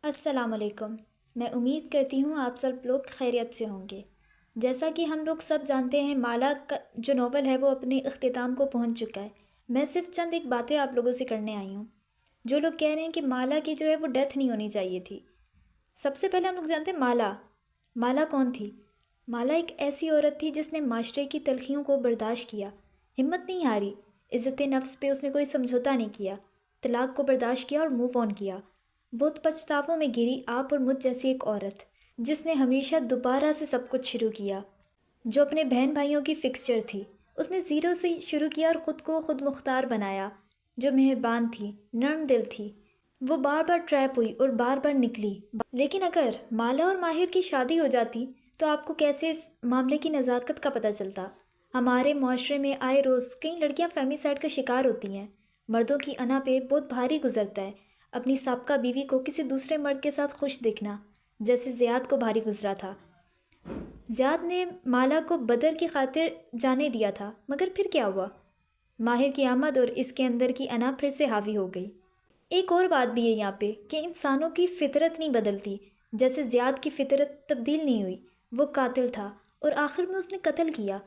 السلام علیکم۔ میں امید کرتی ہوں آپ سب لوگ خیریت سے ہوں گے۔ جیسا کہ ہم لوگ سب جانتے ہیں، مالا کا جو ناول ہے وہ اپنے اختتام کو پہنچ چکا ہے۔ میں صرف چند ایک باتیں آپ لوگوں سے کرنے آئی ہوں۔ جو لوگ کہہ رہے ہیں کہ مالا کی جو ہے وہ ڈیتھ نہیں ہونی چاہیے تھی، سب سے پہلے ہم لوگ جانتے ہیں مالا کون تھی؟ مالا ایک ایسی عورت تھی جس نے معاشرے کی تلخیوں کو برداشت کیا، ہمت نہیں ہاری، عزت نفس پہ اس نے کوئی سمجھوتا نہیں کیا، طلاق کو برداشت کیا اور موو آن کیا۔ بہت پچھتاووں میں گری آپ اور مجھ جیسی ایک عورت، جس نے ہمیشہ دوبارہ سے سب کچھ شروع کیا، جو اپنے بہن بھائیوں کی فکسچر تھی۔ اس نے زیرو سے شروع کیا اور خود کو خود مختار بنایا، جو مہربان تھی، نرم دل تھی۔ وہ بار بار ٹریپ ہوئی اور بار بار نکلی۔ لیکن اگر مالا اور ماہر کی شادی ہو جاتی تو آپ کو کیسے اس معاملے کی نزاکت کا پتہ چلتا؟ ہمارے معاشرے میں آئے روز کئی لڑکیاں فیمیسائڈ کا شکار ہوتی ہیں۔ مردوں کی انا پہ بہت بھاری گزرتا ہے اپنی سابقہ بیوی کو کسی دوسرے مرد کے ساتھ خوش دیکھنا، جیسے زیاد کو بھاری گزرا تھا۔ زیاد نے مالا کو بدر کی خاطر جانے دیا تھا، مگر پھر کیا ہوا؟ ماہر کی آمد اور اس کے اندر کی انا پھر سے حاوی ہو گئی۔ ایک اور بات بھی ہے یہاں پہ کہ انسانوں کی فطرت نہیں بدلتی، جیسے زیاد کی فطرت تبدیل نہیں ہوئی۔ وہ قاتل تھا اور آخر میں اس نے قتل کیا۔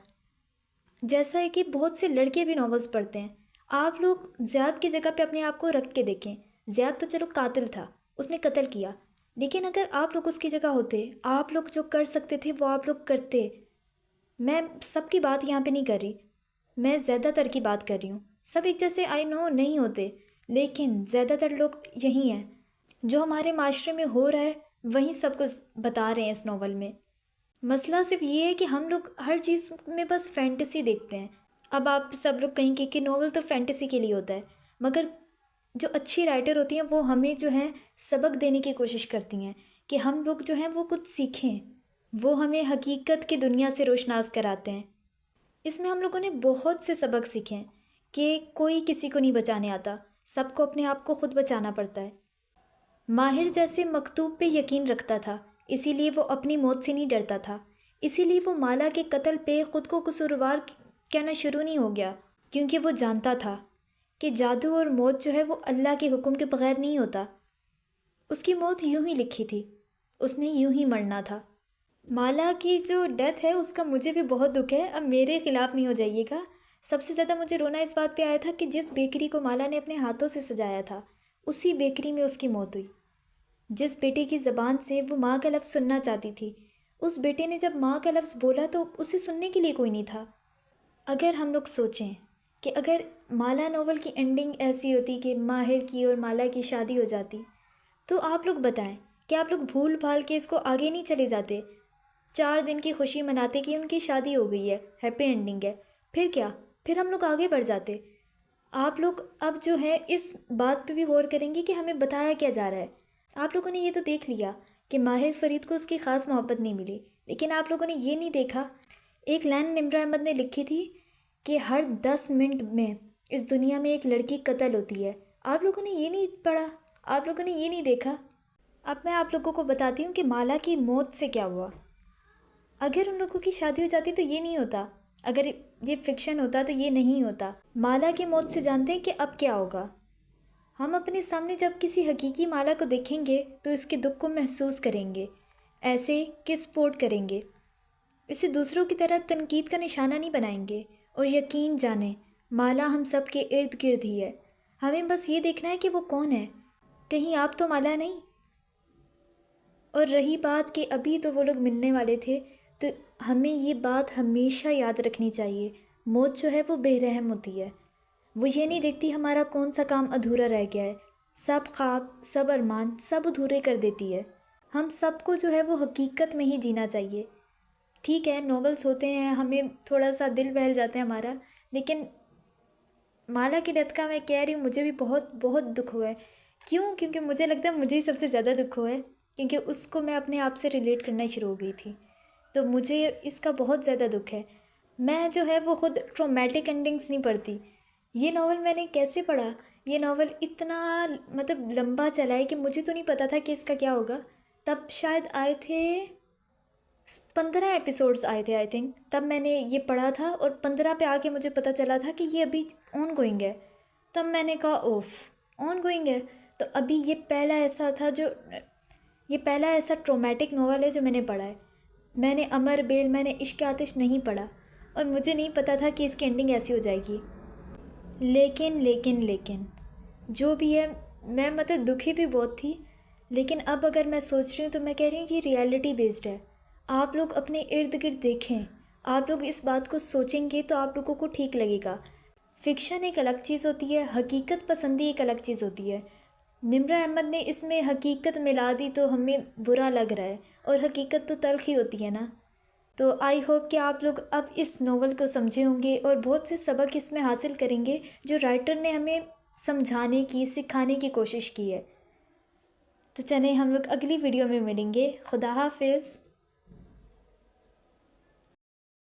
جیسا ہے کہ بہت سے لڑکے بھی ناولز پڑھتے ہیں، آپ لوگ زیاد کی جگہ پہ اپنے آپ کو رکھ کے دیکھیں۔ زیاد تو چلو قاتل تھا، اس نے قتل کیا، لیکن اگر آپ لوگ اس کی جگہ ہوتے، آپ لوگ جو کر سکتے تھے وہ آپ لوگ کرتے۔ میں سب کی بات یہاں پہ نہیں کر رہی، میں زیادہ تر کی بات کر رہی ہوں۔ سب ایک جیسے آئی نو نہیں ہوتے، لیکن زیادہ تر لوگ یہی ہیں۔ جو ہمارے معاشرے میں ہو رہا ہے وہیں سب کچھ بتا رہے ہیں اس ناول میں۔ مسئلہ صرف یہ ہے کہ ہم لوگ ہر چیز میں بس فینٹیسی دیکھتے ہیں۔ اب آپ سب لوگ کہیں کہ ناول تو فینٹیسی کے لیے ہوتا ہے، مگر جو اچھی رائٹر ہوتی ہیں وہ ہمیں جو ہے سبق دینے کی کوشش کرتی ہیں کہ ہم لوگ جو ہیں وہ کچھ سیکھیں۔ وہ ہمیں حقیقت کی دنیا سے روشناس کراتے ہیں۔ اس میں ہم لوگوں نے بہت سے سبق سیکھے ہیں کہ کوئی کسی کو نہیں بچانے آتا، سب کو اپنے آپ کو خود بچانا پڑتا ہے۔ ماہر جیسے مکتوب پہ یقین رکھتا تھا، اسی لیے وہ اپنی موت سے نہیں ڈرتا تھا۔ اسی لیے وہ مالا کے قتل پہ خود کو قصوروار کہنا شروع نہیں ہو گیا، کیونکہ وہ جانتا تھا کہ جادو اور موت جو ہے وہ اللہ کے حکم کے بغیر نہیں ہوتا۔ اس کی موت یوں ہی لکھی تھی، اس نے یوں ہی مرنا تھا۔ مالا کی جو ڈیتھ ہے اس کا مجھے بھی بہت دکھ ہے، اب میرے خلاف نہیں ہو جائیے گا۔ سب سے زیادہ مجھے رونا اس بات پہ آیا تھا کہ جس بیکری کو مالا نے اپنے ہاتھوں سے سجایا تھا، اسی بیکری میں اس کی موت ہوئی۔ جس بیٹے کی زبان سے وہ ماں کا لفظ سننا چاہتی تھی، اس بیٹے نے جب ماں کا لفظ بولا تو اسے سننے کے لیے کوئی نہیں تھا۔ اگر ہم لوگ سوچیں کہ اگر مالا ناول کی اینڈنگ ایسی ہوتی کہ ماہر کی اور مالا کی شادی ہو جاتی، تو آپ لوگ بتائیں کہ آپ لوگ بھول بھال کے اس کو آگے نہیں چلے جاتے؟ 4 دن کی خوشی مناتے کہ ان کی شادی ہو گئی ہے، ہیپی اینڈنگ ہے، پھر کیا؟ پھر ہم لوگ آگے بڑھ جاتے۔ آپ لوگ اب جو ہے اس بات پہ بھی غور کریں گے کہ ہمیں بتایا کیا جا رہا ہے۔ آپ لوگوں نے یہ تو دیکھ لیا کہ ماہر فرید کو اس کی خاص محبت نہیں ملی، لیکن آپ لوگوں نے یہ نہیں دیکھا، ایک لائن نمرا احمد نے لکھی تھی کہ ہر 10 منٹ میں اس دنیا میں ایک لڑکی قتل ہوتی ہے۔ آپ لوگوں نے یہ نہیں پڑھا، آپ لوگوں نے یہ نہیں دیکھا۔ اب میں آپ لوگوں کو بتاتی ہوں کہ مالا کی موت سے کیا ہوا۔ اگر ان لوگوں کی شادی ہو جاتی تو یہ نہیں ہوتا، اگر یہ فکشن ہوتا تو یہ نہیں ہوتا۔ مالا کی موت سے جانتے ہیں کہ اب کیا ہوگا۔ ہم اپنے سامنے جب کسی حقیقی مالا کو دیکھیں گے تو اس کے دکھ کو محسوس کریں گے، ایسے کہ سپورٹ کریں گے، اسے دوسروں کی طرح تنقید کا نشانہ نہیں بنائیں گے۔ اور یقین جانیں مالا ہم سب کے ارد گرد ہی ہے، ہمیں بس یہ دیکھنا ہے کہ وہ کون ہے، کہیں آپ تو مالا نہیں۔ اور رہی بات کہ ابھی تو وہ لوگ ملنے والے تھے، تو ہمیں یہ بات ہمیشہ یاد رکھنی چاہیے، موت جو ہے وہ بے رحم ہوتی ہے، وہ یہ نہیں دیکھتی ہمارا کون سا کام ادھورا رہ گیا ہے، سب خواب، سب ارمان، سب ادھورے کر دیتی ہے۔ ہم سب کو جو ہے وہ حقیقت میں ہی جینا چاہیے۔ ٹھیک ہے ناولس ہوتے ہیں، ہمیں تھوڑا سا دل بہل جاتا ہے ہمارا، لیکن مالا کی ڈیتھ کا میں کہہ رہی ہوں مجھے بھی بہت بہت دکھ ہوا ہے۔ کیوں؟ کیونکہ مجھے لگتا ہے مجھے ہی سب سے زیادہ دکھ ہوا ہے، کیونکہ اس کو میں اپنے آپ سے ریلیٹ کرنا شروع ہو گئی تھی، تو مجھے اس کا بہت زیادہ دکھ ہے۔ میں جو ہے وہ خود ٹرومیٹک اینڈنگس نہیں پڑھتی۔ یہ ناول میں نے کیسے پڑھا؟ یہ ناول اتنا مطلب لمبا چلا ہے کہ مجھے تو نہیں پتا تھا کہ اس کا کیا ہوگا۔ تب شاید آئے تھے 15 ایپیسوڈز آئے تھے آئی تھنک، تب میں نے یہ پڑھا تھا، اور 15 پہ آ کے مجھے پتہ چلا تھا کہ یہ ابھی آن گوئنگ ہے۔ تب میں نے کہا اوف، آن گوئنگ ہے، تو ابھی یہ پہلا ایسا تھا جو یہ پہلا ایسا ٹرومیٹک ناول ہے جو میں نے پڑھا ہے۔ میں نے امر بیل، میں نے عشق آتش نہیں پڑھا، اور مجھے نہیں پتہ تھا کہ اس کی اینڈنگ ایسی ہو جائے گی۔ لیکن جو بھی ہے، میں دکھی بھی بہت تھی، لیکن اب اگر میں سوچ رہی ہوں تو میں کہہ رہی ہوں کہ ریئلٹی بیسڈ ہے۔ آپ لوگ اپنے ارد گرد دیکھیں، آپ لوگ اس بات کو سوچیں گے تو آپ لوگوں کو ٹھیک لگے گا۔ فکشن ایک الگ چیز ہوتی ہے، حقیقت پسندی ایک الگ چیز ہوتی ہے۔ نمرہ احمد نے اس میں حقیقت ملا دی تو ہمیں برا لگ رہا ہے، اور حقیقت تو تلخ ہی ہوتی ہے نا۔ تو آئی ہوپ کہ آپ لوگ اب اس ناول کو سمجھے ہوں گے اور بہت سے سبق اس میں حاصل کریں گے جو رائٹر نے ہمیں سمجھانے کی، سکھانے کی کوشش کی ہے۔ تو چلیں ہم لوگ اگلی ویڈیو میں ملیں گے۔ خدا حافظ۔